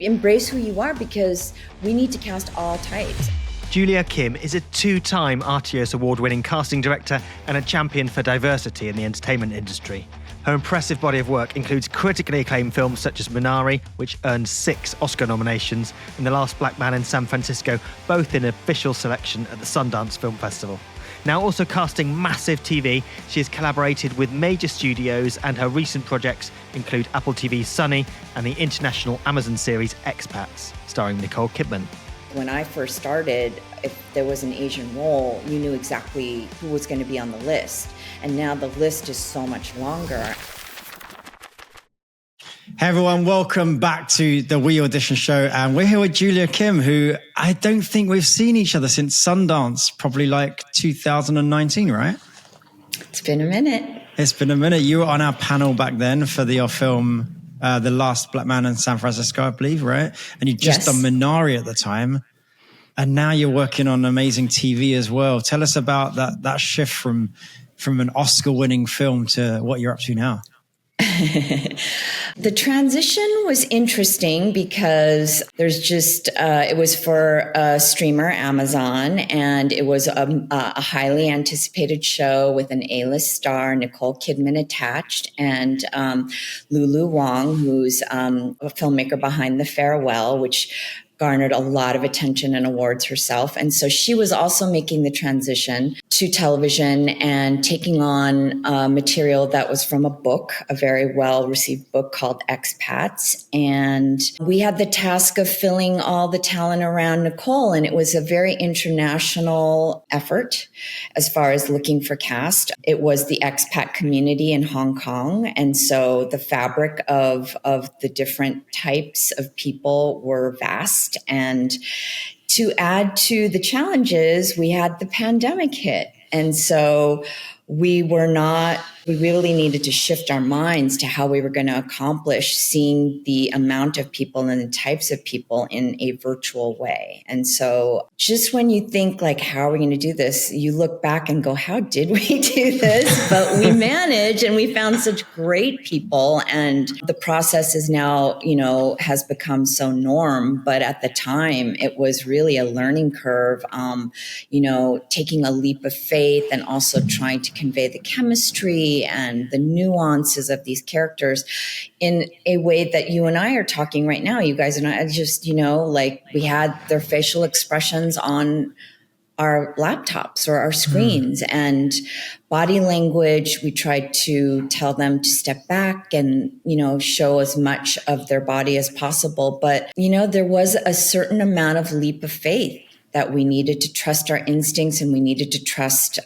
Embrace who you are because we need to cast all types. Julia Kim is a two-time Artios Award-winning casting director and a champion for diversity in the entertainment industry. Her impressive body of work includes critically acclaimed films such as Minari, which earned 6 Oscar nominations, and The Last Black Man in San Francisco, both in official selection at the Sundance Film Festival. Now also casting massive TV, she has collaborated with major studios, and her recent projects include Apple TV's Sunny and the international Amazon series Expats, starring Nicole Kidman. When I first started, if there was an Asian role, you knew exactly who was going to be on the list. And now the list is so much longer. Hey everyone, welcome back to the We Audition Show. And we're here with Julia Kim, who I don't think we've seen each other since Sundance, probably like 2019, right? It's been a minute. It's been a minute. You were on our panel back then for your film, The Last Black Man in San Francisco, I believe, right? And you'd just done Minari at the time. And now you're working on amazing TV as well. Tell us about that shift from an Oscar-winning film to what you're up to now. The transition was interesting because there's just, it was for a streamer, Amazon, and it was a highly anticipated show with an A-list star, Nicole Kidman attached, and Lulu Wang, who's a filmmaker behind The Farewell, which garnered a lot of attention and awards herself. And so she was also making the transition to television and taking on material that was from a book, a very well-received book called Expats. And we had the task of filling all the talent around Nicole. And it was a very international effort as far as looking for cast. It was the expat community in Hong Kong. And so the fabric of the different types of people were vast. And to add to the challenges, we had the pandemic hit. And so we really needed to shift our minds to how we were going to accomplish seeing the amount of people and the types of people in a virtual way. And so just when you think like, how are we going to do this? You look back and go, how did we do this? But we managed and we found such great people. And the process is now, has become so norm. But at the time, it was really a learning curve, taking a leap of faith and also trying to convey the chemistry and the nuances of these characters in a way that you and I are talking right now. You guys and I just, we had their facial expressions on our laptops or our screens and body language. We tried to tell them to step back and, show as much of their body as possible. But, there was a certain amount of leap of faith that we needed to trust our instincts and we needed to trust,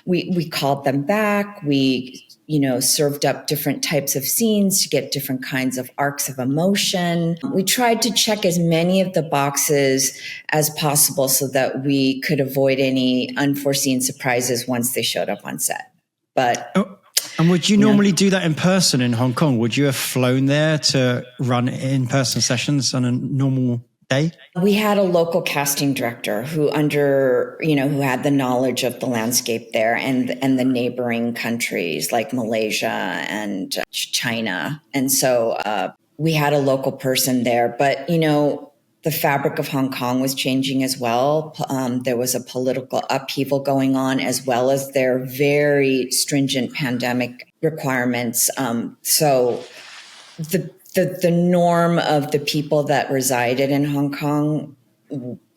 we called them back. We, served up different types of scenes to get different kinds of arcs of emotion. We tried to check as many of the boxes as possible so that we could avoid any unforeseen surprises once they showed up on set. But and would you normally do that in person in Hong Kong? Would you have flown there to run in-person sessions on a normal day? We had a local casting director who who had the knowledge of the landscape there and the neighboring countries like Malaysia and China. And so we had a local person there, but, the fabric of Hong Kong was changing as well. There was a political upheaval going on as well as their very stringent pandemic requirements. So the norm of the people that resided in Hong Kong,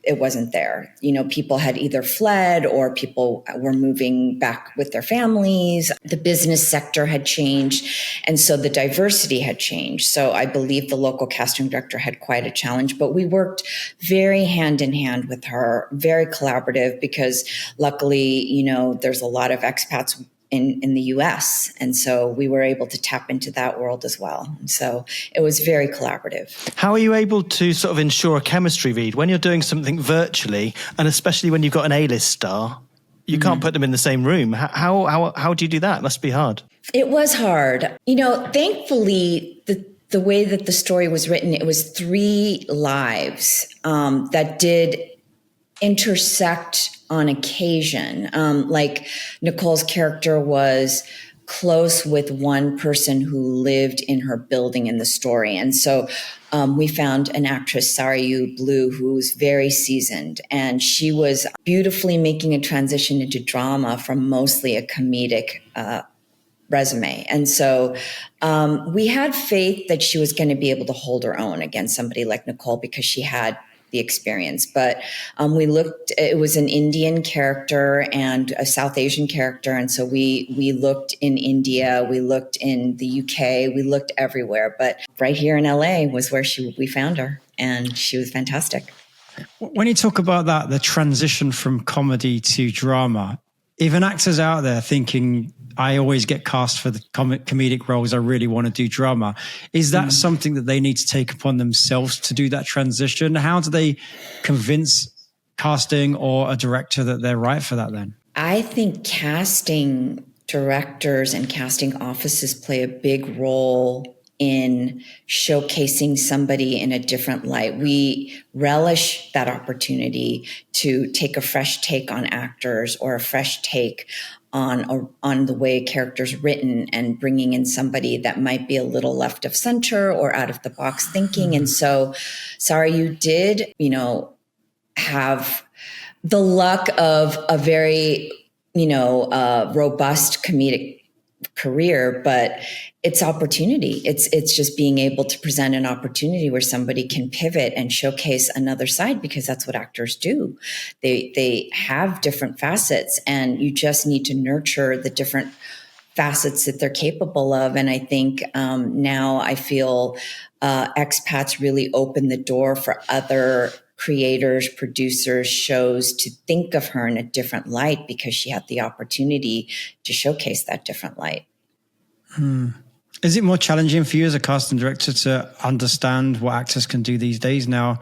it wasn't there. People had either fled or people were moving back with their families. The business sector had changed. And so the diversity had changed. So I believe the local casting director had quite a challenge, but we worked very hand in hand with her, very collaborative because luckily, there's a lot of expats in the US. And so we were able to tap into that world as well. And so it was very collaborative. How are you able to sort of ensure a chemistry read when you're doing something virtually, and especially when you've got an A-list star? You can't put them in the same room. How do you do that? It must be hard. It was hard. Thankfully, the way that the story was written, it was 3 lives that did intersect on occasion. Like Nicole's character was close with one person who lived in her building in the story. And so we found an actress, Sarayu Blue, who was very seasoned, and she was beautifully making a transition into drama from mostly a comedic resume. And so we had faith that she was going to be able to hold her own against somebody like Nicole because she had the experience. But we looked, it was an Indian character and a South Asian character. And so we looked in India, we looked in the UK, we looked everywhere. But right here in LA was where we found her, and she was fantastic. When you talk about that, the transition from comedy to drama, if an actor's out there thinking, I always get cast for the comedic roles, I really want to do drama, is that something that they need to take upon themselves to do that transition? How do they convince casting or a director that they're right for that then? I think casting directors and casting offices play a big role in showcasing somebody in a different light. We relish that opportunity to take a fresh take on actors or a fresh take on the way a character's written, and bringing in somebody that might be a little left of center or out of the box thinking. And so, sorry, you did, have the luck of a very, robust comedic career, but it's opportunity. It's just being able to present an opportunity where somebody can pivot and showcase another side, because that's what actors do. They have different facets, and you just need to nurture the different facets that they're capable of. And I think now I feel Expats really open the door for other creators, producers, shows to think of her in a different light, because she had the opportunity to showcase that different light. Is it more challenging for you as a casting director to understand what actors can do these days now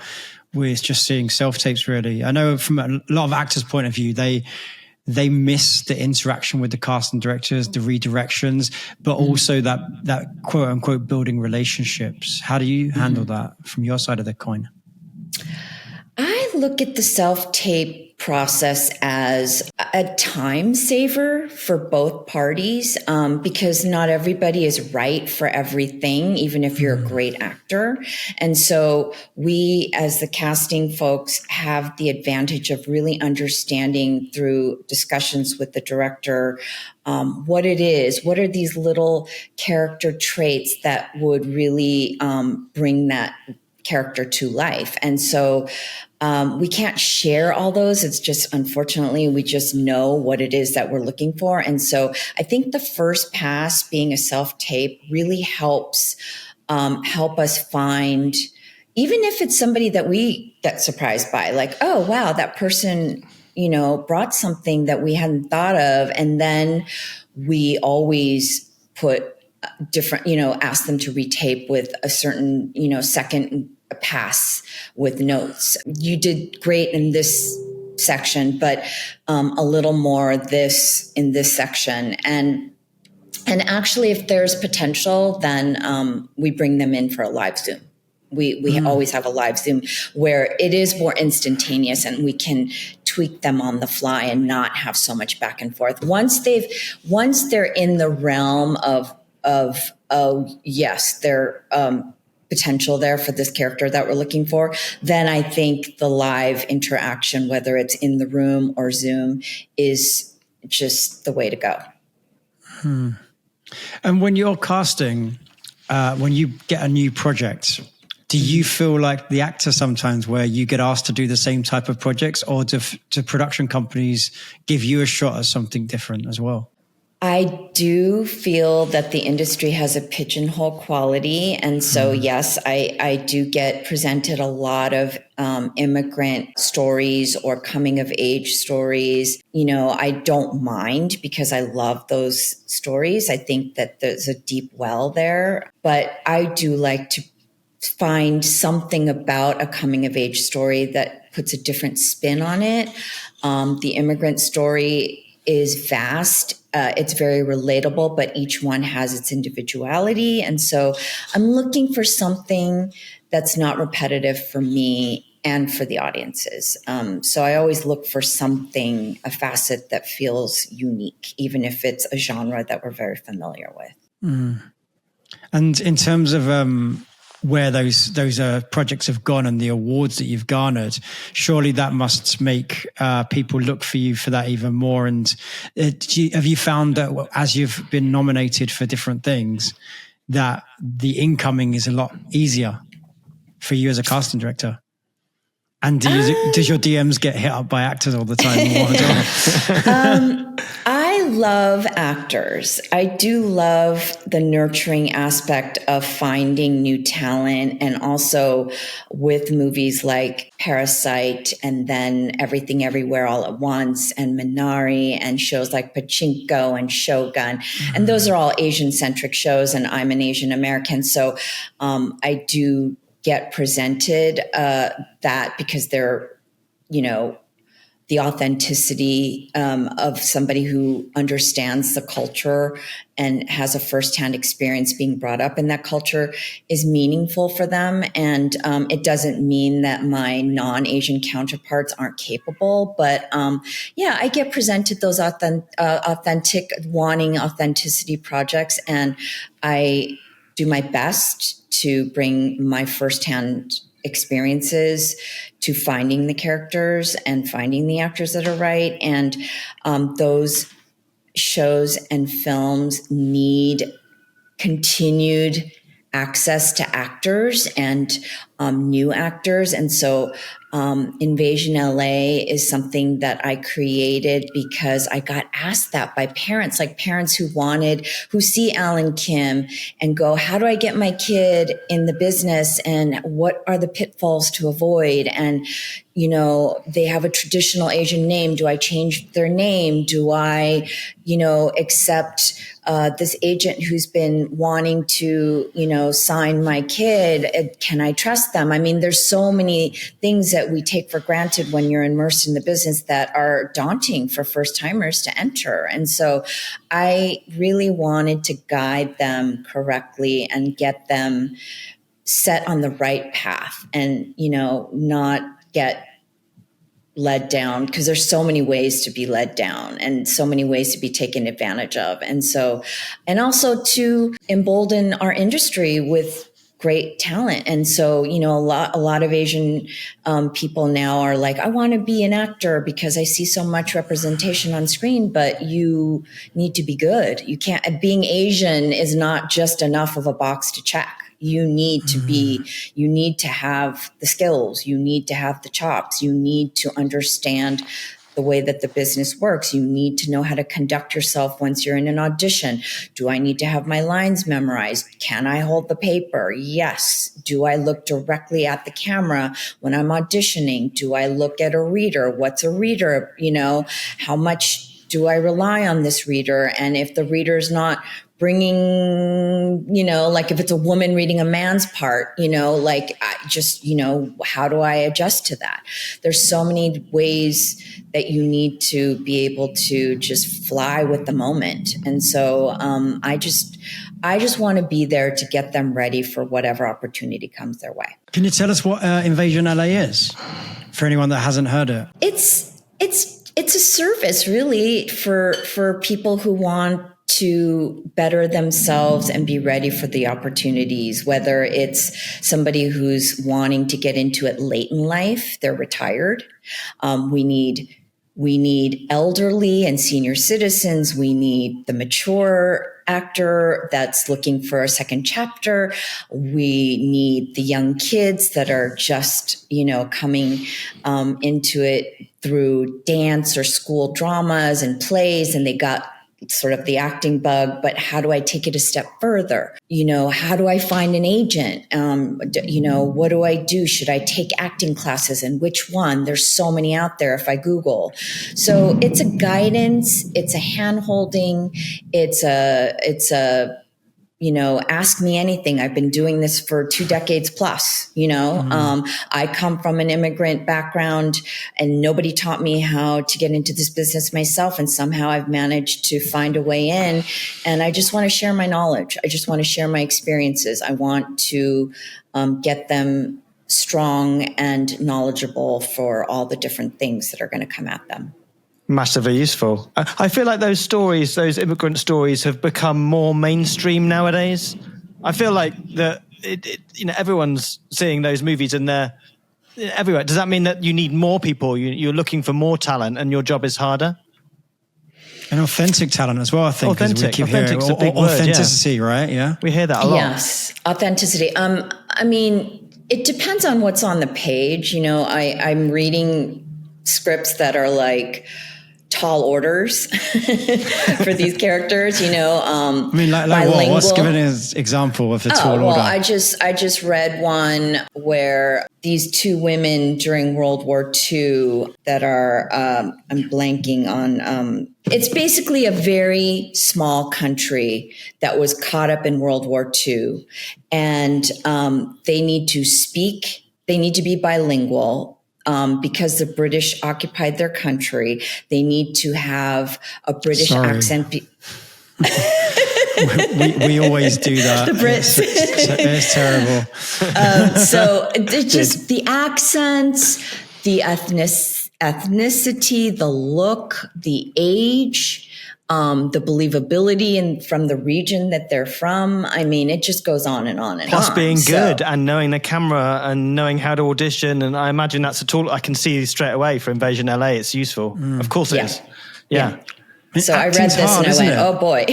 with just seeing self-tapes, really? I know from a lot of actors' point of view, they miss the interaction with the casting directors, the redirections, but also that quote unquote building relationships. How do you handle that from your side of the coin? I look at the self-tape process as a time saver for both parties, because not everybody is right for everything, even if you're a great actor. And so we, as the casting folks, have the advantage of really understanding through discussions with the director what it is, what are these little character traits that would really bring that character to life. And so we can't share all those. It's just, unfortunately, we just know what it is that we're looking for. And so I think the first pass, being a self-tape, really helps help us find, even if it's somebody that we get surprised by, like, oh, wow, that person, brought something that we hadn't thought of. And then we always put different, ask them to retape with a certain, second pass with notes. You did great in this section, but a little more this in this section. And actually, if there's potential, then we bring them in for a live Zoom. We always have a live Zoom where it is more instantaneous, and we can tweak them on the fly and not have so much back and forth. Once they're in the realm of yes, they're potential there for this character that we're looking for, then I think the live interaction, whether it's in the room or Zoom, is just the way to go. And when you're casting, when you get a new project, do you feel like the actor sometimes where you get asked to do the same type of projects, or do production companies give you a shot at something different as well? I do feel that the industry has a pigeonhole quality. And so, yes, I do get presented a lot of immigrant stories or coming of age stories. I don't mind, because I love those stories. I think that there's a deep well there, but I do like to find something about a coming of age story that puts a different spin on it. The immigrant story is vast. It's very relatable, but each one has its individuality. And so I'm looking for something that's not repetitive for me and for the audiences. So I always look for something, a facet that feels unique, even if it's a genre that we're very familiar with. And in terms of where those projects have gone and the awards that you've garnered, surely that must make people look for you for that even more. And have you found that as you've been nominated for different things, that the incoming is a lot easier for you as a casting director? And does your DMs get hit up by actors all the time? I love actors. I do love the nurturing aspect of finding new talent, and also with movies like Parasite and then Everything Everywhere All at Once and Minari and shows like Pachinko and Shogun. And those are all Asian-centric shows, and I'm an Asian American. So I do get presented that because they're, the authenticity of somebody who understands the culture and has a firsthand experience being brought up in that culture is meaningful for them. And it doesn't mean that my non-Asian counterparts aren't capable, but I get presented those authentic, wanting authenticity projects, and I do my best to bring my firsthand experiences to finding the characters and finding the actors that are right. And those shows and films need continued access to actors and new actors. And so invAsianLA is something that I created because I got asked that by parents, like parents who see Alan Kim and go, how do I get my kid in the business? And what are the pitfalls to avoid? And, they have a traditional Asian name. Do I change their name? Do I, accept this agent who's been wanting to, sign my kid? Can I trust them? I mean, there's so many things that we take for granted when you're immersed in the business that are daunting for first timers to enter. And so I really wanted to guide them correctly and get them set on the right path and, not get led down, because there's so many ways to be led down and so many ways to be taken advantage of. And so, and also to embolden our industry with great talent. And so, a lot of Asian people now are like, I want to be an actor because I see so much representation on screen, but you need to be good. You can't, being Asian is not just enough of a box to check. You need to have the skills. You need to have the chops. You need to understand the way that the business works. You need to know how to conduct yourself once you're in an audition. Do I need to have my lines memorized? Can I hold the paper? Yes. Do I look directly at the camera when I'm auditioning? Do I look at a reader? What's a reader? How much do I rely on this reader? And if the reader's not bringing, like if it's a woman reading a man's part, how do I adjust to that? There's so many ways that you need to be able to just fly with the moment. And so I just want to be there to get them ready for whatever opportunity comes their way. Can you tell us what invAsianLA is for anyone that hasn't heard it? It's a service really for people who want to better themselves and be ready for the opportunities, whether it's somebody who's wanting to get into it late in life, they're retired. We need elderly and senior citizens. We need the mature actor that's looking for a second chapter. We need the young kids that are just, coming into it through dance or school dramas and plays, and they got sort of the acting bug, but how do I take it a step further? How do I find an agent? What do I do? Should I take acting classes, and which one? There's so many out there if I Google. So it's a guidance, it's a hand-holding, it's a ask me anything. I've been doing this for 2 decades plus, I come from an immigrant background and nobody taught me how to get into this business myself. And somehow I've managed to find a way in, and I just want to share my knowledge. I just want to share my experiences. I want to get them strong and knowledgeable for all the different things that are going to come at them. Massively useful. I feel like those stories, those immigrant stories, have become more mainstream nowadays. I feel like that everyone's seeing those movies and they're everywhere. Does that mean that you need more people? You're looking for more talent and your job is harder? And authentic talent as well, I think. Authentic's a big word, authenticity, right? Yeah. We hear that a lot. Yes, authenticity. I mean, it depends on what's on the page. I'm reading scripts that are like tall orders for these characters, like what? What's given an example of a tall order? I just read one where these two women during World War II that are, I'm blanking on, it's basically a very small country that was caught up in World War II, and they need to be bilingual. Because the British occupied their country, they need to have a British accent. we always do that. The Brits. It's terrible. So it's just the accents, the ethnicity, the look, the age, the believability from the region that they're from. I mean, it just goes on and on and Plus on. Plus being good and knowing the camera and knowing how to audition. And I imagine that's a tool I can see straight away for invAsianLA. It's useful. Of course it is. Yeah. So I read this and I went, oh boy.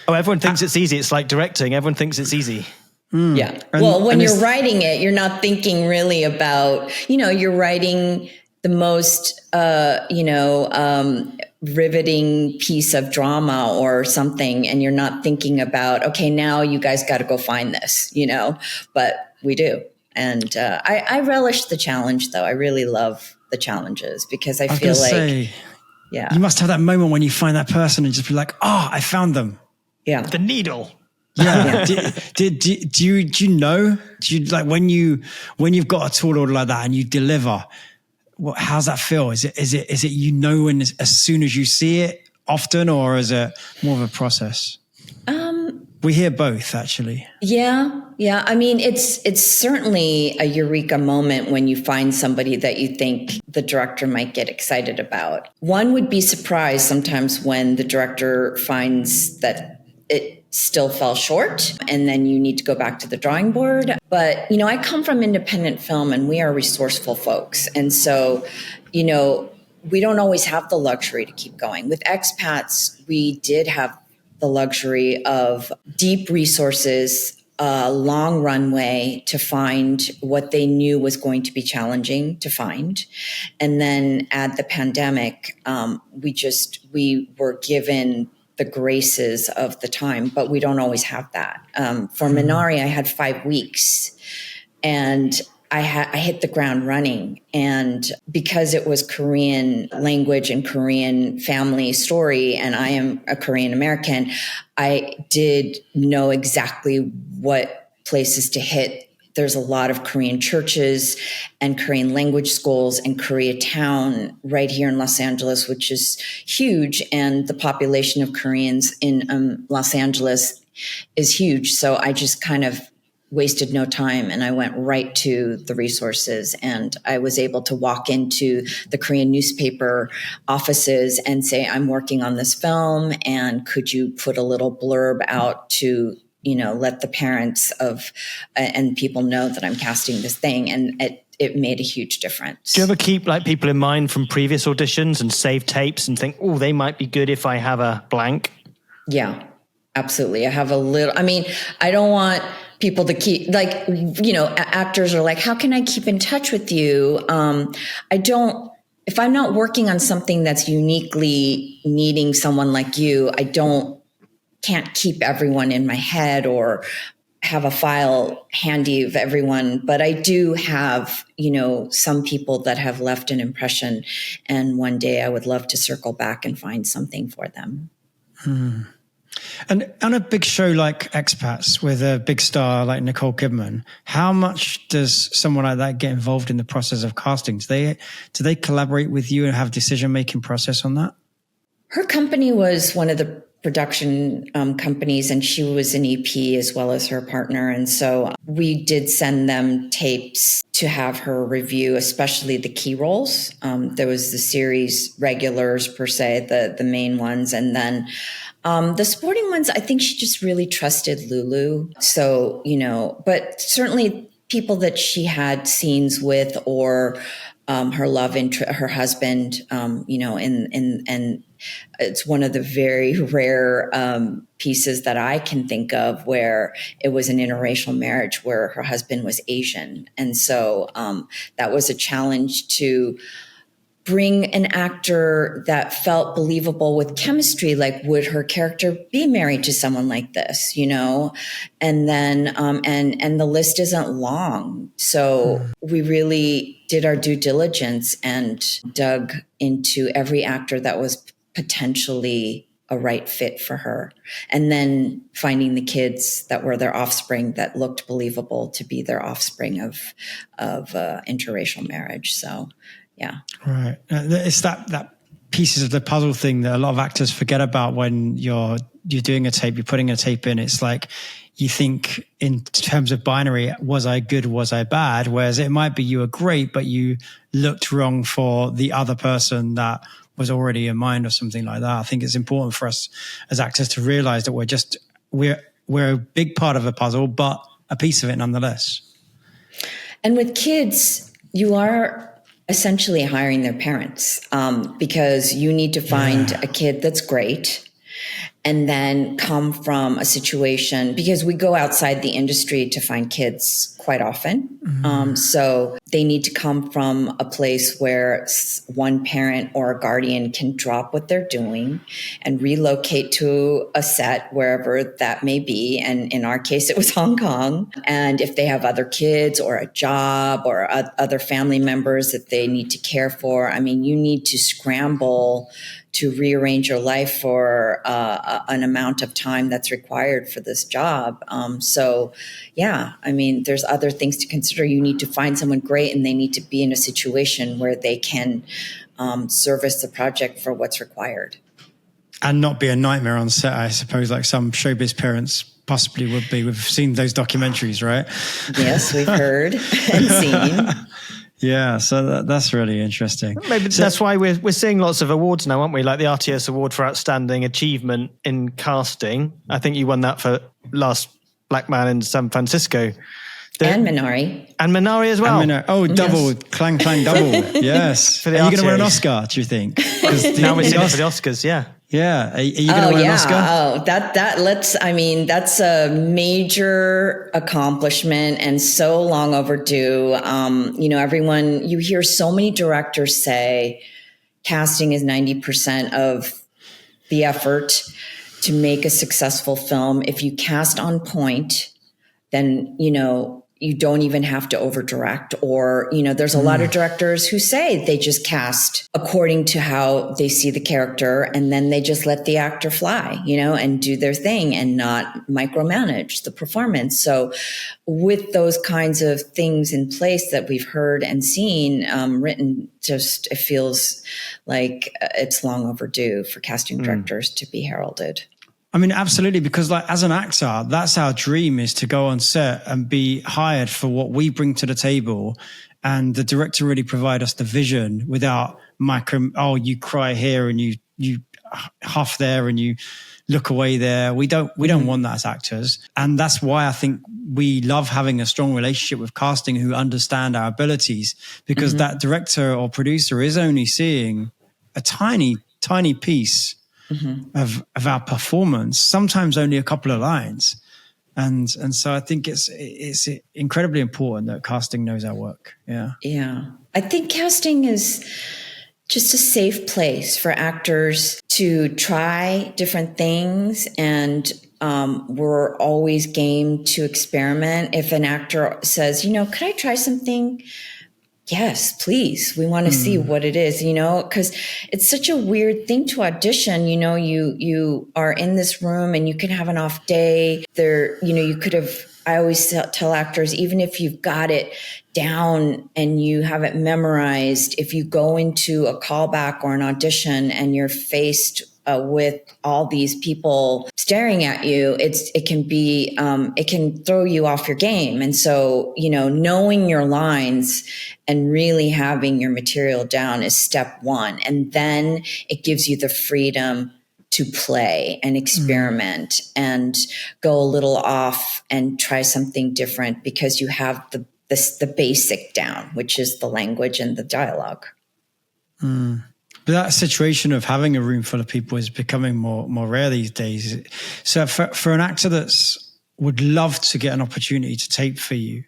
Everyone thinks it's easy. It's like directing. Everyone thinks it's easy. Yeah. Well, when you're writing it, you're not thinking really about, you're writing the most, riveting piece of drama or something, and you're not thinking about, okay, now you guys got to go find this, but we do. And I relish the challenge, though. I really love the challenges because I feel like, you must have that moment when you find that person and just be like, oh, I found them. Yeah. The needle. Yeah. Do you know, like when you've got a tall order like that and you deliver, how's that feel? Is it when as soon as you see it often, or is it more of a process? We hear both, actually. Yeah. I mean, it's certainly a eureka moment when you find somebody that you think the director might get excited about. One would be surprised sometimes when the director finds that it still fell short and then you need to go back to the drawing board. But, I come from independent film and we are resourceful folks. And so, we don't always have the luxury to keep going. With Expats, we did have the luxury of deep resources, a long runway to find what they knew was going to be challenging to find. And then add the pandemic, we were given the graces of the time, but we don't always have that. For Minari, I had 5 weeks and I hit the ground running. And because it was Korean language and Korean family story, and I am a Korean American, I did know exactly what places to hit. There's a lot of Korean churches and Korean language schools in Koreatown right here in Los Angeles, which is huge. And the population of Koreans in Los Angeles is huge. So I just kind of wasted no time and I went right to the resources, and I was able to walk into the Korean newspaper offices and say, I'm working on this film, and could you put a little blurb out to let the parents and people know that I'm casting this thing. And it made a huge difference. Do you ever keep people in mind from previous auditions and save tapes and think, oh, they might be good if I have a blank? Yeah, absolutely. I have I don't want people to keep actors are like, how can I keep in touch with you? If I'm not working on something that's uniquely needing someone like you, can't keep everyone in my head or have a file handy of everyone, but I do have, some people that have left an impression, and one day I would love to circle back and find something for them. And on a big show like Expats with a big star like Nicole Kidman, how much does someone like that get involved in the process of casting? Do they collaborate with you and have decision-making process on that? Her company was one of the production companies, and she was an EP as well as her partner. And so we did send them tapes to have her review, especially the key roles. There was the series regulars per se, the main ones. And then the sporting ones, I think she just really trusted Lulu. So, but certainly people that she had scenes with, or her love interest, her husband, and it's one of the very rare pieces that I can think of where it was an interracial marriage where her husband was Asian. And so that was a challenge to bring an actor that felt believable with chemistry. Like, would her character be married to someone like this, And then, and the list isn't long. So we really did our due diligence and dug into every actor that was potentially a right fit for her. And then finding the kids that were their offspring that looked believable to be their offspring of interracial marriage. So, yeah. Right. It's that pieces of the puzzle thing that a lot of actors forget about when you're doing a tape, you're putting a tape in. It's like you think in terms of binary, was I good, was I bad? Whereas it might be you were great, but you looked wrong for the other person that was already in mind or something like that. I think it's important for us as actors to realize that we're a big part of a puzzle, but a piece of it nonetheless. And with kids, you are essentially hiring their parents because you need to find a kid that's great and then come from a situation, because we go outside the industry to find kids quite often. So they need to come from a place where one parent or a guardian can drop what they're doing and relocate to a set wherever that may be. And in our case, it was Hong Kong. And if they have other kids or a job or other family members that they need to care for, I mean, you need to scramble to rearrange your life for an amount of time that's required for this job. So, yeah, I mean, there's other things to consider. You need to find someone great, and they need to be in a situation where they can service the project for what's required. And not be a nightmare on set, I suppose, like some showbiz parents possibly would be. We've seen those documentaries, right? Yes, we've heard and seen. Yeah, so that's really interesting. Maybe that's why we're seeing lots of awards now, aren't we? Like the RTS Award for Outstanding Achievement in Casting. I think you won that for Last Black Man in San Francisco. And Minari. And Minari as well. Oh, double, yes. Clang, double. Yes. Are you going to win an Oscar, do you think? Now we're seeing it for the Oscars, yeah. Yeah. Are you going to win an Oscar? That's a major accomplishment and so long overdue. Everyone, you hear so many directors say casting is 90% of the effort to make a successful film. If you cast on point, then, you don't even have to over direct, or, there's a lot of directors who say they just cast according to how they see the character, and then they just let the actor fly, and do their thing and not micromanage the performance. So with those kinds of things in place that we've heard and seen written, just, it feels like it's long overdue for casting directors to be heralded. I mean, absolutely, because like as an actor, that's our dream, is to go on set and be hired for what we bring to the table. And the director really provide us the vision without you cry here and you huff there and you look away there. We don't want that as actors. And that's why I think we love having a strong relationship with casting who understand our abilities, because that director or producer is only seeing a tiny, tiny piece of our performance, sometimes only a couple of lines. And so I think it's incredibly important that casting knows our work. Yeah. Yeah. I think casting is just a safe place for actors to try different things, and we're always game to experiment. If an actor says, could I try something? Yes, please. We want to see what it is, because it's such a weird thing to audition. You are in this room and you can have an off day there. You could have, I always tell actors, even if you've got it down and you have it memorized, if you go into a callback or an audition and you're faced with all these people staring at you, it can throw you off your game. And so, knowing your lines and really having your material down is step one. And then it gives you the freedom to play and experiment and go a little off and try something different because you have the basic down, which is the language and the dialogue. But that situation of having a room full of people is becoming more rare these days. So for an actor that's would love to get an opportunity to tape for you,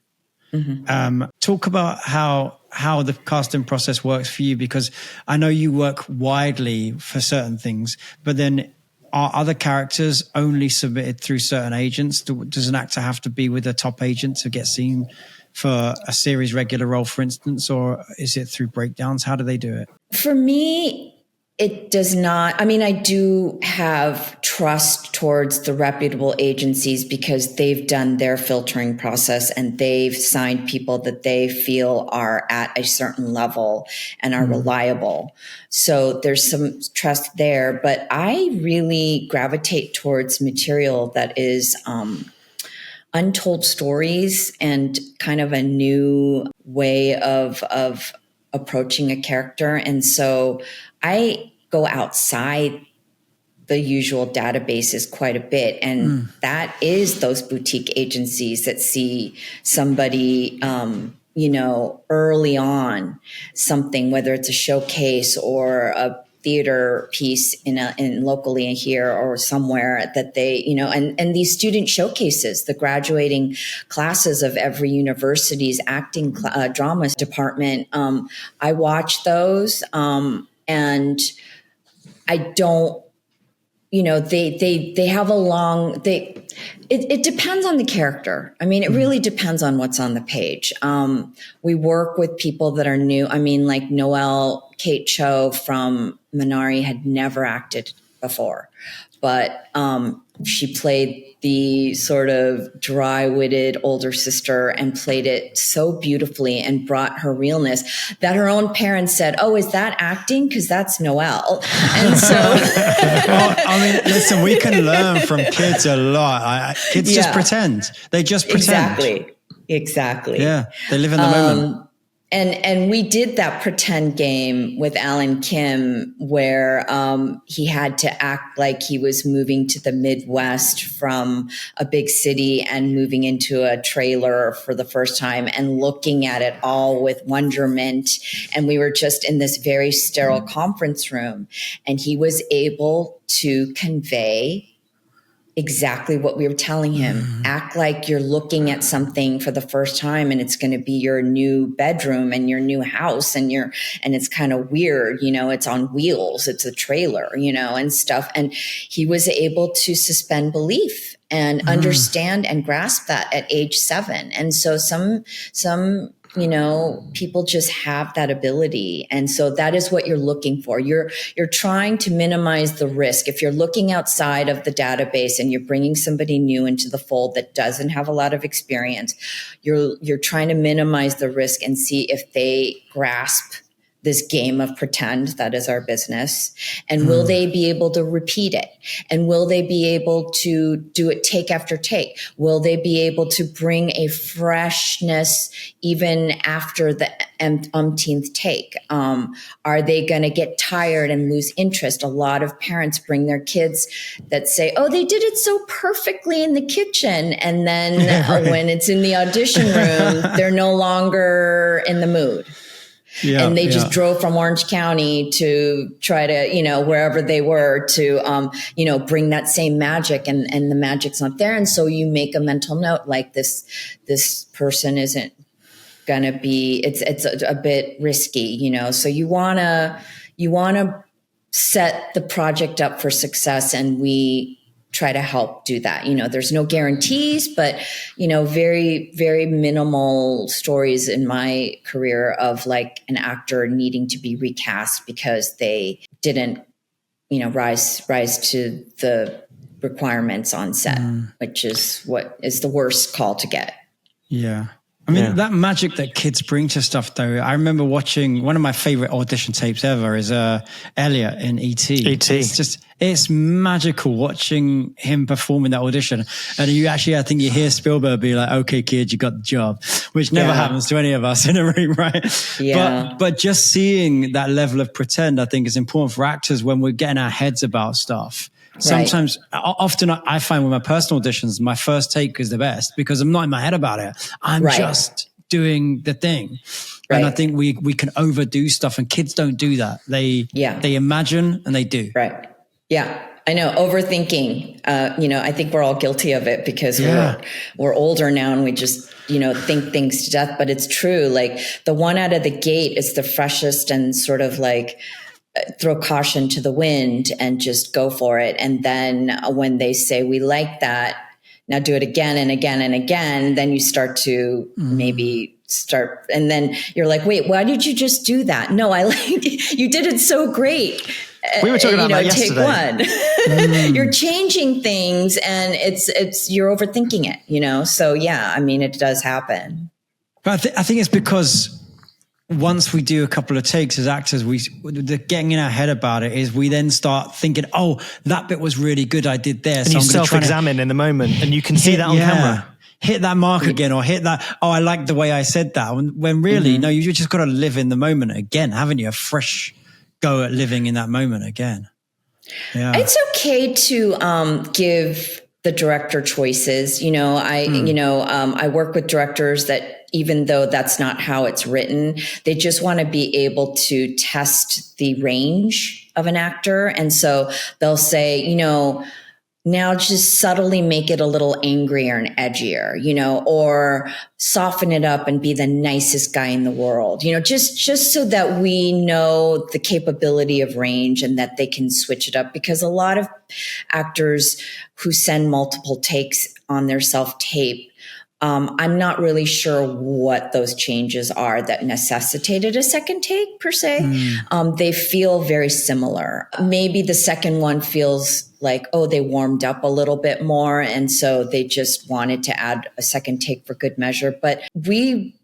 talk about how the casting process works for you, because I know you work widely for certain things, but then are other characters only submitted through certain agents? Does an actor have to be with a top agent to get seen for a series regular role, for instance, or is it through breakdowns? How do they do it? For me, it does not. I mean, I do have trust towards the reputable agencies because they've done their filtering process and they've signed people that they feel are at a certain level and are reliable. So there's some trust there, but I really gravitate towards material that is untold stories and kind of a new way of approaching a character. And so I go outside the usual databases quite a bit. And that is those boutique agencies that see somebody, early on something, whether it's a showcase or a theater piece in locally here or somewhere that they, and these student showcases, the graduating classes of every university's acting drama department. I watch those, and I don't, they have a long, it depends on the character. I mean, it really depends on what's on the page. We work with people that are new. I mean, like Noelle Kate Cho from Minari had never acted before, but she played the sort of dry-witted older sister and played it so beautifully and brought her realness that her own parents said, "Oh, is that acting? Because that's Noelle." And so, well, I mean, listen, we can learn from kids a lot. Kids just pretend. They just pretend. Exactly. Yeah, they live in the moment. And we did that pretend game with Alan Kim where he had to act like he was moving to the Midwest from a big city and moving into a trailer for the first time and looking at it all with wonderment. And we were just in this very sterile conference room, and he was able to convey exactly what we were telling him. Act like you're looking at something for the first time and it's going to be your new bedroom and your new house and it's kind of weird, it's on wheels, it's a trailer, and stuff. And he was able to suspend belief and understand and grasp that at age 7. And so some people just have that ability. And so that is what you're looking for. You're trying to minimize the risk. If you're looking outside of the database and you're bringing somebody new into the fold that doesn't have a lot of experience, you're trying to minimize the risk and see if they grasp this game of pretend that is our business. And will they be able to repeat it? And will they be able to do it take after take? Will they be able to bring a freshness even after the umpteenth take? Are they going to get tired and lose interest? A lot of parents bring their kids that say, "Oh, they did it so perfectly in the kitchen." And then when it's in the audition room, they're no longer in the mood. Yeah, and they just drove from Orange County to try to, wherever they were to, bring that same magic, and the magic's not there. And so you make a mental note like this person isn't going to be, it's a bit risky, so you want to set the project up for success. And we try to help do that. There's no guarantees, but, very, very minimal stories in my career of like an actor needing to be recast because they didn't, rise to the requirements on set, which is what is the worst call to get. Yeah. I mean, that magic that kids bring to stuff, though. I remember watching one of my favorite audition tapes ever is Elliot in E.T. E.T. It's magical watching him perform in that audition. And I think you hear Spielberg be like, okay, kid, you got the job, which never happens to any of us in a room, right? Yeah. But just seeing that level of pretend, I think is important for actors when we're getting our heads about stuff. Sometimes, often I find with my personal auditions, my first take is the best because I'm not in my head about it. I'm just doing the thing. Right. And I think we can overdo stuff, and kids don't do that. They imagine and they do. Right. Yeah. I know, overthinking, I think we're all guilty of it because we're older now and we just, think things to death, but it's true. Like the one out of the gate is the freshest and sort of like, throw caution to the wind and just go for it. And then when they say, we like that, now do it again and again and again, then you start to maybe start. And then you're like, wait, why did you just do that? No, you did it so great. We were talking about that yesterday. Take one. You're changing things and you're overthinking it, So yeah, I mean, it does happen. But I think it's because once we do a couple of takes as actors, the getting in our head about it is we then start thinking, oh, that bit was really good. I did there. And you self-examine in the moment and you can see that on camera. Hit that mark again or hit that. Oh, I like the way I said that. When really, no, you just got to live in the moment again, haven't you? A fresh go at living in that moment again. Yeah. It's okay to give the director choices. I work with directors that even though that's not how it's written, they just want to be able to test the range of an actor. And so they'll say, now just subtly make it a little angrier and edgier, or soften it up and be the nicest guy in the world, just so that we know the capability of range and that they can switch it up. Because a lot of actors who send multiple takes on their self-tape, I'm not really sure what those changes are that necessitated a second take per se. They feel very similar. Maybe the second one feels like, oh, they warmed up a little bit more. And so they just wanted to add a second take for good measure. But we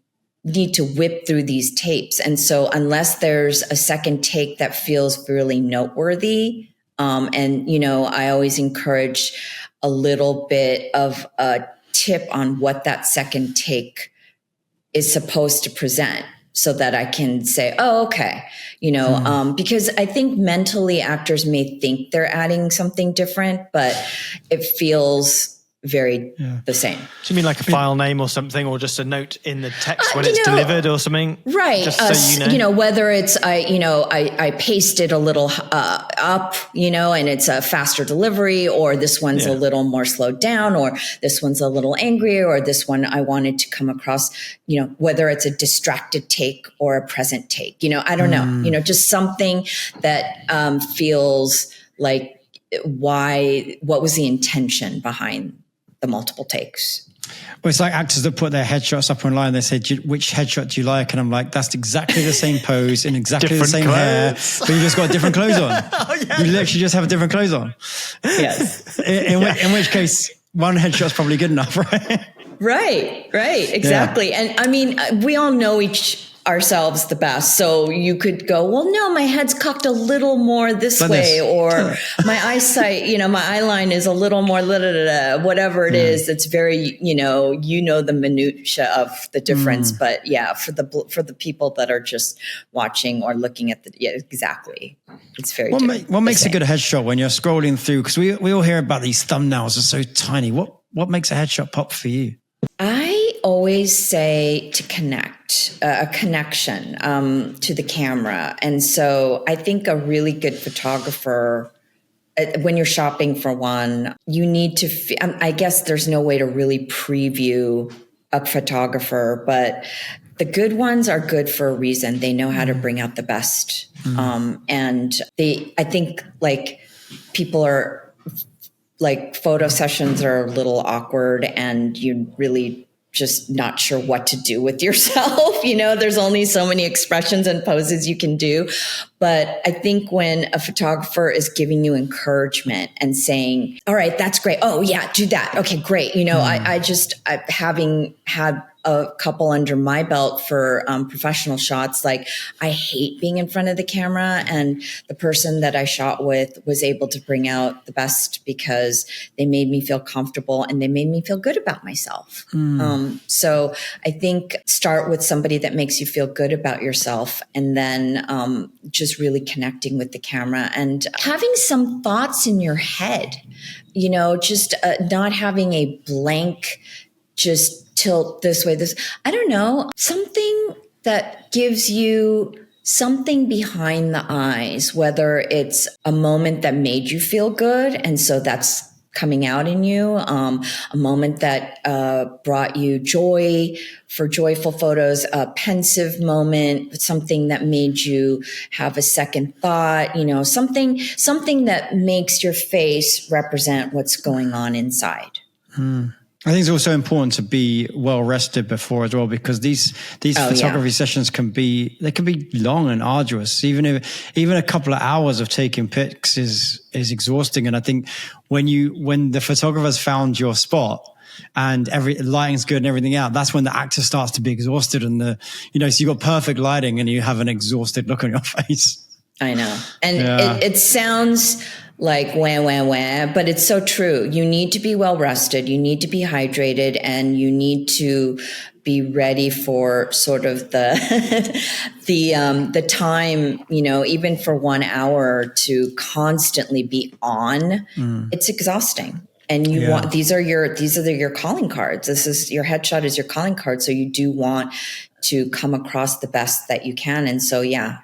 need to whip through these tapes. And so unless there's a second take that feels really noteworthy, I always encourage a little bit of a tip on what that second take is supposed to present so that I can say, oh, okay. Because I think mentally actors may think they're adding something different, but it feels very the same. Do you mean like a file name or something, or just a note in the text when it's delivered or something? Right. Just so whether it's, I pasted a little up, and it's a faster delivery, or this one's a little more slowed down, or this one's a little angrier, or this one I wanted to come across, whether it's a distracted take or a present take, I don't know, just something that feels like what was the intention behind the multiple takes. Well, it's like actors that put their headshots up online. They say, which headshot do you like? And I'm like, that's exactly the same pose in exactly the same hair, but you just got different clothes on. You literally just have different clothes on. Yes. In which case, one headshot's probably good enough, right? Right. Exactly. Yeah. And I mean, we all know ourselves the best. So you could go, well, no, my head's cocked a little more this way, or my eyesight, my eye line is a little more, whatever it is. It's very, the minutia of the difference. But for the people that are just watching or looking at exactly. It's very What makes a good headshot when you're scrolling through? Because we all hear about these thumbnails are so tiny. What makes a headshot pop for you? I always say to connect, a connection to the camera. And so I think a really good photographer, when you're shopping for one, you need to, I guess there's no way to really preview a photographer, but the good ones are good for a reason. They know how to bring out the best. And I think like people are, like photo sessions are a little awkward and you really just not sure what to do with yourself. There's only so many expressions and poses you can do. But I think when a photographer is giving you encouragement and saying, all right, that's great. Oh yeah, do that. Okay, great. Having had a couple under my belt for professional shots. Like, I hate being in front of the camera, and the person that I shot with was able to bring out the best because they made me feel comfortable and they made me feel good about myself. So I think start with somebody that makes you feel good about yourself, and then just really connecting with the camera and having some thoughts in your head, just not having a blank, just tilt this way, I don't know, something that gives you something behind the eyes, whether it's a moment that made you feel good, and so that's coming out in you, a moment that brought you joy for joyful photos, a pensive moment, something that made you have a second thought, something that makes your face represent what's going on inside. I think it's also important to be well rested before as well, because these photography sessions can be long and arduous. Even a couple of hours of taking pics is exhausting. And I think when the photographers found your spot and lighting's good and everything out, that's when the actor starts to be exhausted, and so you've got perfect lighting and you have an exhausted look on your face. I know. And it sounds like wah, but it's so true. You need to be well rested. You need to be hydrated, and you need to be ready for sort of the time, even for 1 hour to constantly be on. It's exhausting. And you want, these are your calling cards. Your headshot is your calling card. So you do want to come across the best that you can. And so,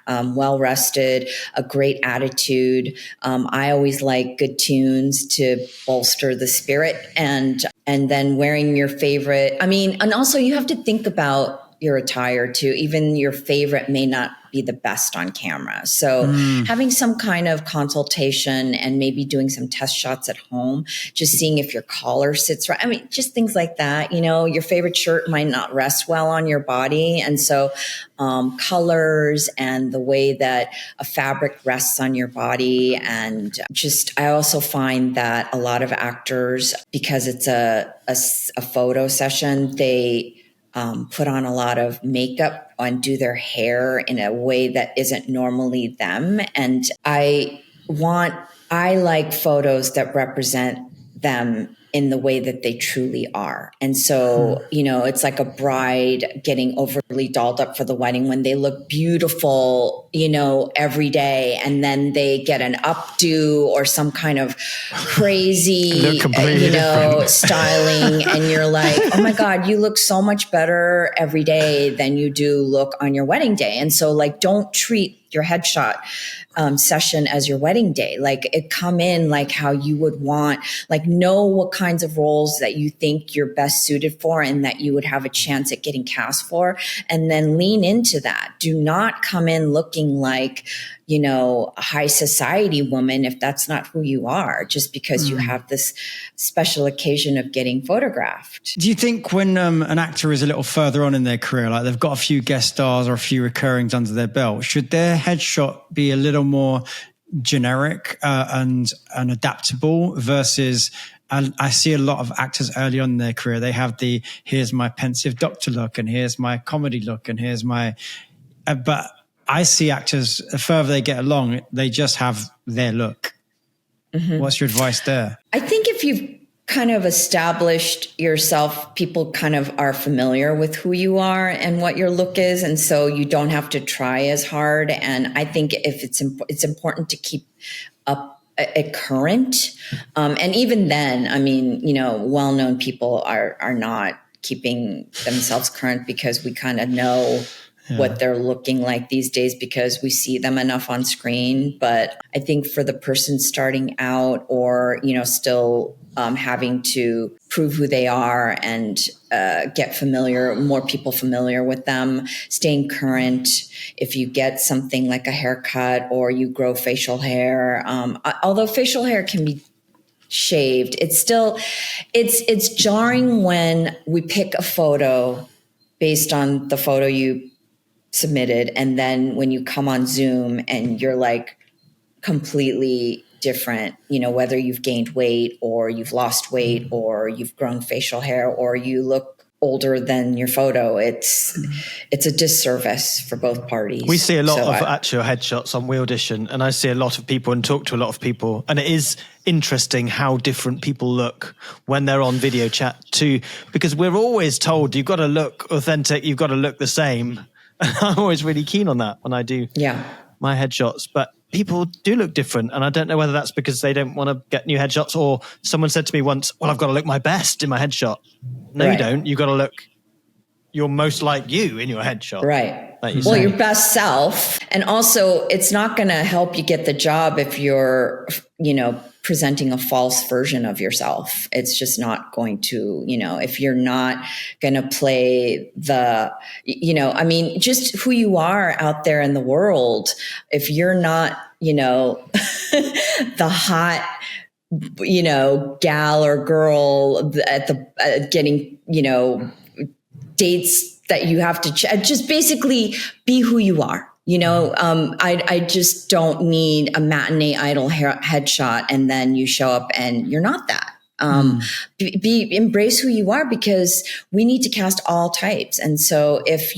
well rested, a great attitude. I always like good tunes to bolster the spirit, and then wearing your favorite. And also you have to think about your attire too. Even your favorite may not be the best on camera. So having some kind of consultation and maybe doing some test shots at home, just seeing if your collar sits right. Just things like that. Your favorite shirt might not rest well on your body. And so colors and the way that a fabric rests on your body. And I also find that a lot of actors, because it's a photo session, they put on a lot of makeup and do their hair in a way that isn't normally them. And I like photos that represent them in the way that they truly are. And so, it's like a bride getting overly dolled up for the wedding when they look beautiful, every day. And then they get an updo or some kind of crazy, styling. And you're like, oh my God, you look so much better every day than you do look on your wedding day. And so don't treat your headshot session as your wedding day. It come in like how you would want, know what kinds of roles that you think you're best suited for and that you would have a chance at getting cast for, and then lean into that. Do not come in looking like, a high society woman if that's not who you are, just because you have this special occasion of getting photographed. Do you think when an actor is a little further on in their career, like they've got a few guest stars or a few recurrings under their belt, should their headshot be a little more generic and adaptable versus... I see a lot of actors early on in their career, they have here's my pensive doctor look, and here's my comedy look, and here's my... but I see actors, the further they get along, they just have their look. What's your advice there? I think if you've kind of established yourself, people kind of are familiar with who you are and what your look is. And so you don't have to try as hard. And I think if it's important to keep up a current. And even then, well-known people are not keeping themselves current, because we kind of know what they're looking like these days because we see them enough on screen. But I think for the person starting out, or, still having to prove who they are and get more people familiar with them, staying current. If you get something like a haircut or you grow facial hair, although facial hair can be shaved, it's jarring when we pick a photo based on the photo you submitted, and then when you come on Zoom and you're completely different, whether you've gained weight or you've lost weight or you've grown facial hair or you look older than your photo. It's a disservice for both parties. We see a lot of actual headshots on We Audition, and I see a lot of people and talk to a lot of people, and it is interesting how different people look when they're on video chat too, because we're always told you've got to look authentic, you've got to look the same. And I'm always really keen on that when I do my headshots, but people do look different, and I don't know whether that's because they don't want to get new headshots, or someone said to me once, well, I've got to look my best in my headshot. No, you don't. You've got to look you're most like you in your headshot. Right. Like you well, say. your best self. And also, it's not going to help you get the job if you're, presenting a false version of yourself. It's just not going to, if you're not going to play the, just who you are out there in the world. If you're not, the hot, gal or girl at the getting, dates that you have to just basically be who you are. I just don't need a matinee idol headshot and then you show up and you're not that. Embrace who you are, because we need to cast all types. And so if,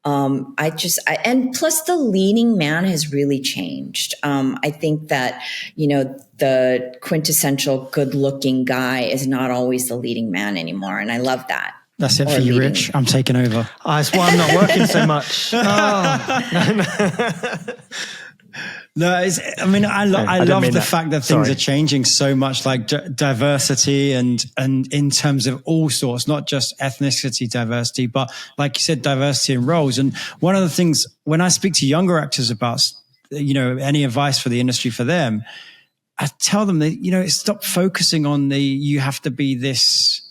and plus the leading man has really changed. I think that, the quintessential good looking guy is not always the leading man anymore. And I love that. That's it for you, Rich. I'm taking over. That's why I'm not working so much. No, I love the fact that things are changing so much, like diversity and in terms of all sorts, not just ethnicity diversity, but like you said, diversity in roles. And one of the things when I speak to younger actors about, any advice for the industry for them, I tell them that, stop focusing on you have to be this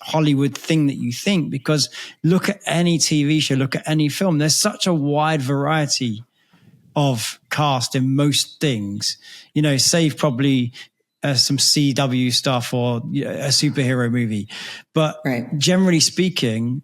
Hollywood thing that you think, because look at any TV show, look at any film. There's such a wide variety of cast in most things, save probably some CW stuff or a superhero movie. But generally speaking,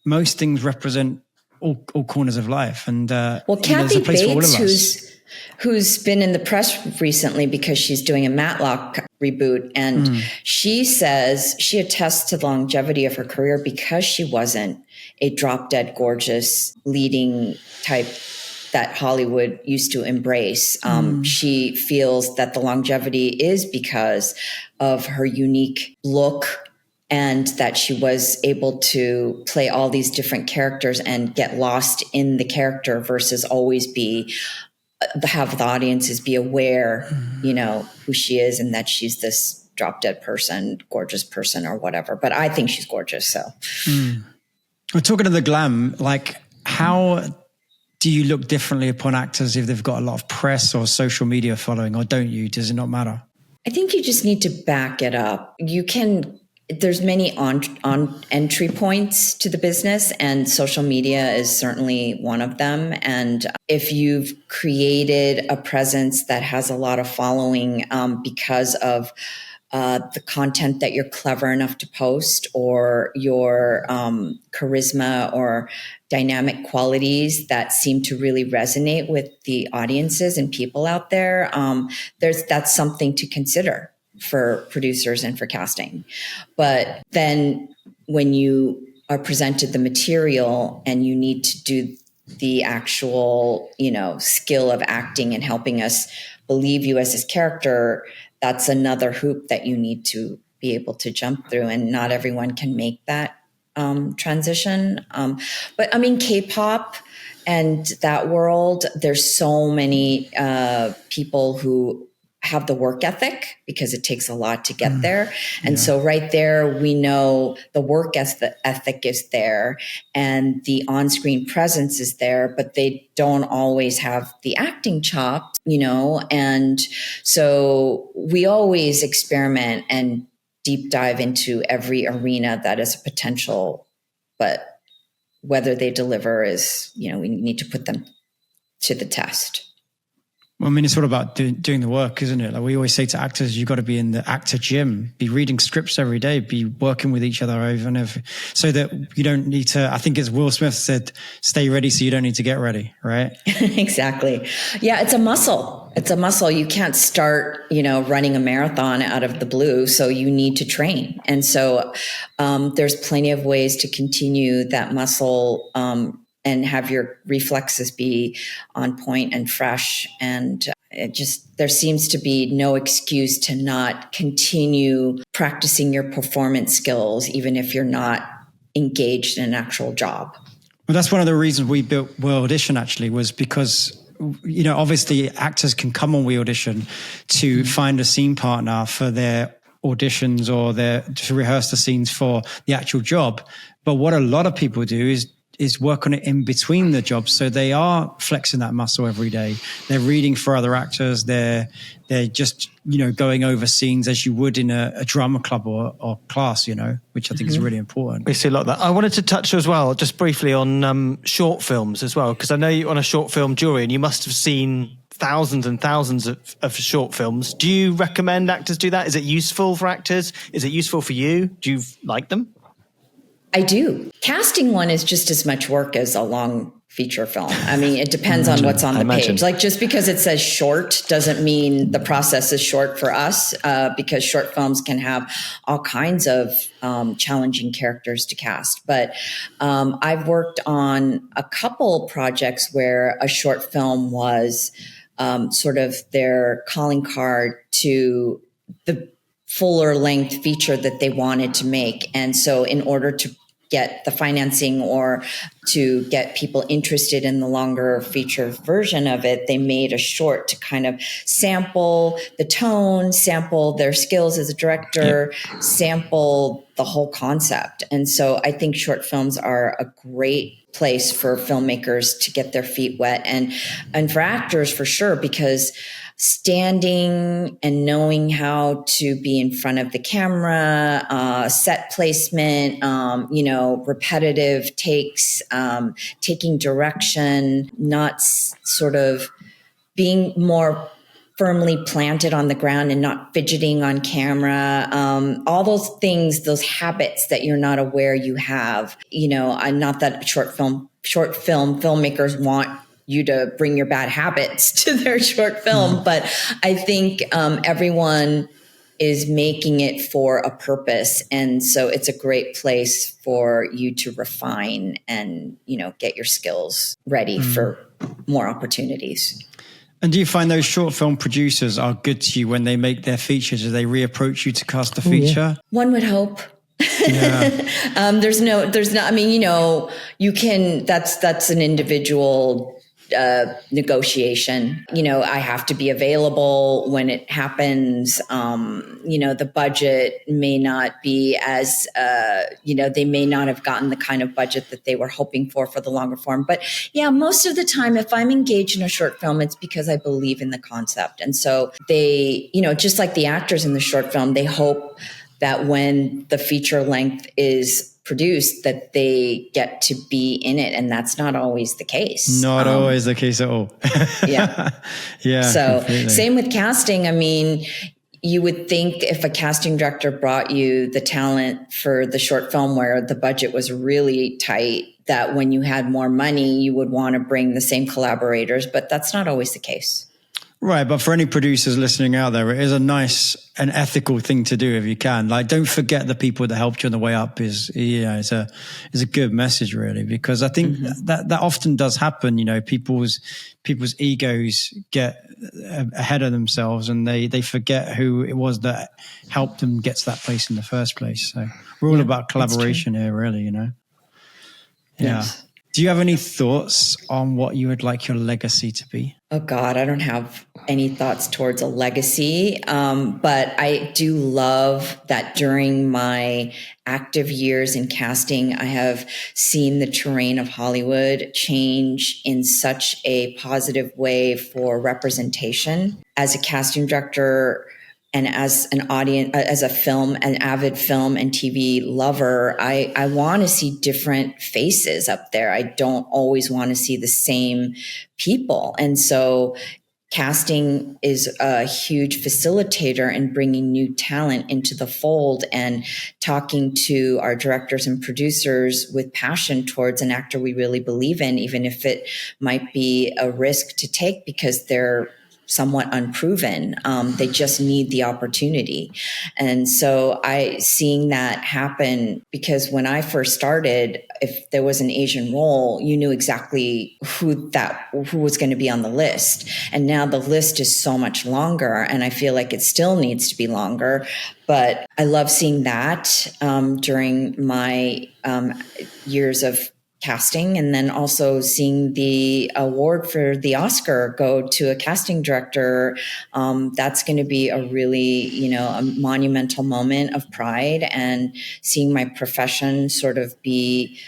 most things represent all corners of life. And Kathy Bates, who's been in the press recently because she's doing a Matlock reboot. And she says she attests to the longevity of her career because she wasn't a drop dead gorgeous leading type that Hollywood used to embrace. She feels that the longevity is because of her unique look and that she was able to play all these different characters and get lost in the character versus always have the audiences be aware, who she is and that she's this drop dead person, gorgeous person or whatever. But I think she's gorgeous. So we're talking to the glam, like how do you look differently upon actors if they've got a lot of press or social media following, or don't you? Does it not matter? I think you just need to back it up. There's many on entry points to the business, and social media is certainly one of them. And if you've created a presence that has a lot of following because of the content that you're clever enough to post, or your charisma or dynamic qualities that seem to really resonate with the audiences and people out there, that's something to consider for producers and for casting. But then when you are presented the material and you need to do the actual, skill of acting and helping us believe you as this character, that's another hoop that you need to be able to jump through. And not everyone can make that transition. But K-pop and that world, there's so many people who have the work ethic because it takes a lot to get there. And so right there, we know the work ethic is there and the on-screen presence is there, but they don't always have the acting chops, and so we always experiment and deep dive into every arena that is a potential, but whether they deliver is, we need to put them to the test. Well, it's all about doing the work, isn't it? Like we always say to actors, you've got to be in the actor gym, be reading scripts every day, be working with each other over and over, so that you don't need to, I think as Will Smith said, stay ready so you don't need to get ready, right? Exactly. Yeah, it's a muscle. It's a muscle. You can't start, running a marathon out of the blue. So you need to train. And so there's plenty of ways to continue that muscle and have your reflexes be on point and fresh. And there seems to be no excuse to not continue practicing your performance skills, even if you're not engaged in an actual job. Well, that's one of the reasons we built We Audition, actually, was because, obviously actors can come on We Audition to find a scene partner for their auditions or to rehearse the scenes for the actual job. But what a lot of people do is work on it in between the jobs. So they are flexing that muscle every day. They're reading for other actors. They're just, going over scenes as you would in a drama club or class, which I think is really important. We see a lot of that. I wanted to touch as well, just briefly, on short films as well, because I know you're on a short film jury and you must have seen thousands and thousands of short films. Do you recommend actors do that? Is it useful for actors? Is it useful for you? Do you like them? I do. Casting one is just as much work as a long feature film. I mean, it depends on what's on the page. Like, just because it says short doesn't mean the process is short for us, because short films can have all kinds of challenging characters to cast. But I've worked on a couple projects where a short film was sort of their calling card to the fuller length feature that they wanted to make. And so in order to get the financing or to get people interested in the longer feature version of it, they made a short to kind of sample the tone, sample their skills as a director, sample the whole concept. And so I think short films are a great place for filmmakers to get their feet wet, and for actors for sure, because standing and knowing how to be in front of the camera, set placement, repetitive takes, taking direction, not sort of being more firmly planted on the ground and not fidgeting on camera, all those things, those habits that you're not aware you have. Not that short film filmmakers want you to bring your bad habits to their short film, but I think everyone is making it for a purpose, and so it's a great place for you to refine and get your skills ready for more opportunities. And do you find those short film producers are good to you when they make their features? Do they reapproach you to cast a feature? One would hope. Yeah. There's not, I mean, you can, that's an individual negotiation. I have to be available when it happens. The budget may not be as, they may not have gotten the kind of budget that they were hoping for the longer form. But yeah, most of the time, if I'm engaged in a short film, it's because I believe in the concept. And so they, just like the actors in the short film, they hope that when the feature length is produced, that they get to be in it. And that's not always the case. Not always the case at all. Yeah. Yeah. So completely. Same with casting. I mean, you would think if a casting director brought you the talent for the short film where the budget was really tight, that when you had more money, you would want to bring the same collaborators, but that's not always the case. Right. But for any producers listening out there, it is a nice and ethical thing to do if you can. Like, don't forget the people that helped you on the way up is a good message, really, because I think that often does happen. People's egos get ahead of themselves and they forget who it was that helped them get to that place in the first place. So we're all about collaboration here, really, Yeah. Yes. Do you have any thoughts on what you would like your legacy to be? Oh God, I don't have any thoughts towards a legacy. But I do love that during my active years in casting, I have seen the terrain of Hollywood change in such a positive way for representation. As a casting director, and as an audience, as an avid film and TV lover, I want to see different faces up there. I don't always want to see the same people. And so casting is a huge facilitator in bringing new talent into the fold and talking to our directors and producers with passion towards an actor we really believe in, even if it might be a risk to take because they're somewhat unproven. They just need the opportunity. And so seeing that happen, because when I first started, if there was an Asian role, you knew exactly who was going to be on the list. And now the list is so much longer, and I feel like it still needs to be longer. But I love seeing that during my years of casting, and then also seeing the award for the Oscar go to a casting director. That's going to be a really, a monumental moment of pride, and seeing my profession sort of be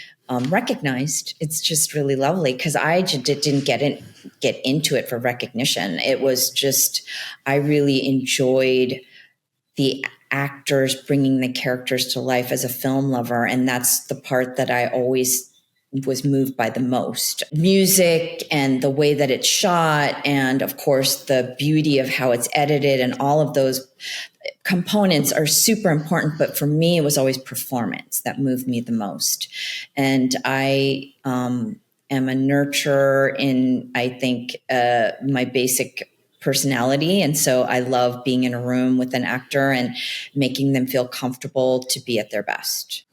recognized. It's just really lovely, because I didn't get into it for recognition. It was just, I really enjoyed the actors bringing the characters to life as a film lover. And that's the part that I always was moved by the most. Music and the way that it's shot, and of course the beauty of how it's edited, and all of those components are super important. But for me, it was always performance that moved me the most. And I am a nurturer in, I think, my basic personality. And so I love being in a room with an actor and making them feel comfortable to be at their best.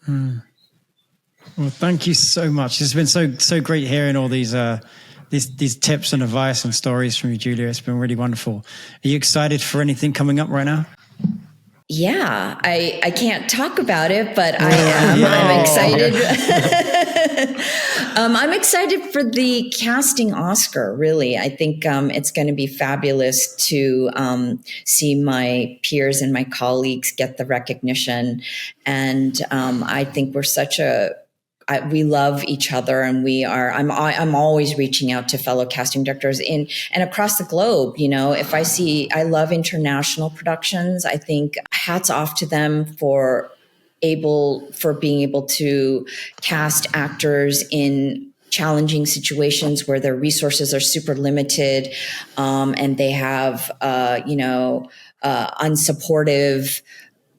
Well, thank you so much. It's been so great hearing all these tips and advice and stories from you, Julia. It's been really wonderful. Are you excited for anything coming up right now? Yeah, I can't talk about it, but I am. I'm excited. I'm excited for the casting Oscar, really. I think it's going to be fabulous to see my peers and my colleagues get the recognition. And I think we're we love each other, and I'm always reaching out to fellow casting directors and across the globe. I love international productions. I think hats off to them for being able to cast actors in challenging situations where their resources are super limited, and they have, unsupportive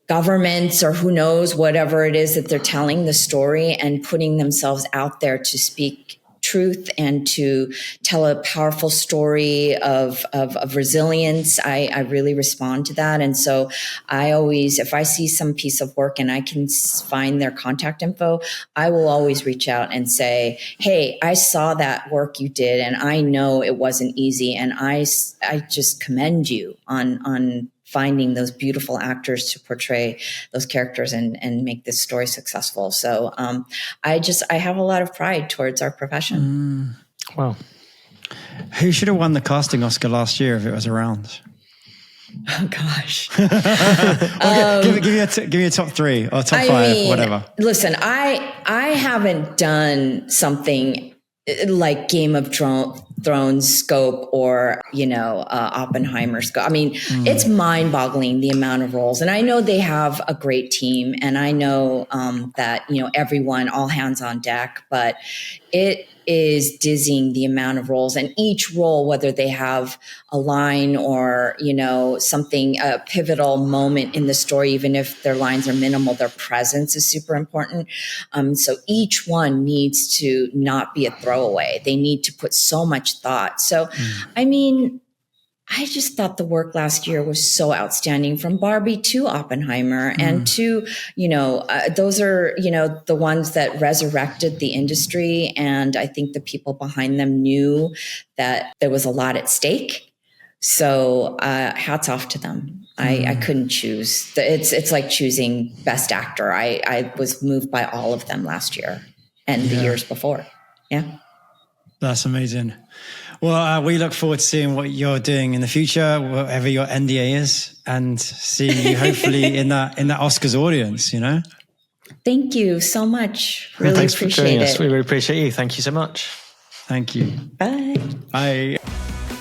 governments, or who knows, whatever it is that they're telling the story, and putting themselves out there to speak truth and to tell a powerful story of resilience. I really respond to that. And so I always, if I see some piece of work and I can find their contact info, I will always reach out and say, hey, I saw that work you did, and I know it wasn't easy. And I just commend you on finding those beautiful actors to portray those characters and make this story successful. So I have a lot of pride towards our profession. Wow. Who should have won the casting Oscar last year if it was around? Oh gosh. Okay, give me a top 3 or top 5, whatever. Listen, I haven't done something like Game of Thrones scope or, Oppenheimer scope. I mean, it's mind-boggling the amount of roles. And I know they have a great team, and I know that, everyone, all hands on deck, but it is dizzying the amount of roles, and each role, whether they have a line or, something, a pivotal moment in the story, even if their lines are minimal, their presence is super important. So each one needs to not be a throwaway. They need to put so much thought. So, I just thought the work last year was so outstanding, from Barbie to Oppenheimer, and to, those are, the ones that resurrected the industry. And I think the people behind them knew that there was a lot at stake. So hats off to them. I couldn't choose. It's like choosing best actor. I was moved by all of them last year and the years before. Yeah. That's amazing. Well, we look forward to seeing what you're doing in the future, whatever your NDA is, and seeing you hopefully in that Oscars audience, Thank you so much. Really appreciate it. Thanks for joining us. We really appreciate you. Thank you so much. Thank you. Bye. Bye.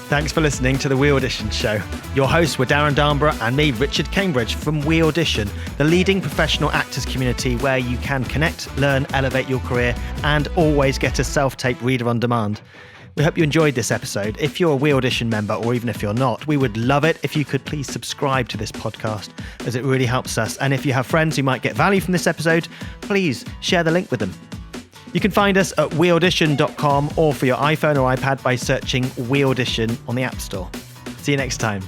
Thanks for listening to the We Audition Show. Your hosts were Darren Darnborough and me, Richard Cambridge, from We Audition, the leading professional actors community where you can connect, learn, elevate your career, and always get a self-tape reader on demand. We hope you enjoyed this episode. If you're a We Audition member, or even if you're not, we would love it if you could please subscribe to this podcast, as it really helps us. And if you have friends who might get value from this episode, please share the link with them. You can find us at weaudition.com, or for your iPhone or iPad by searching We Audition on the App Store. See you next time.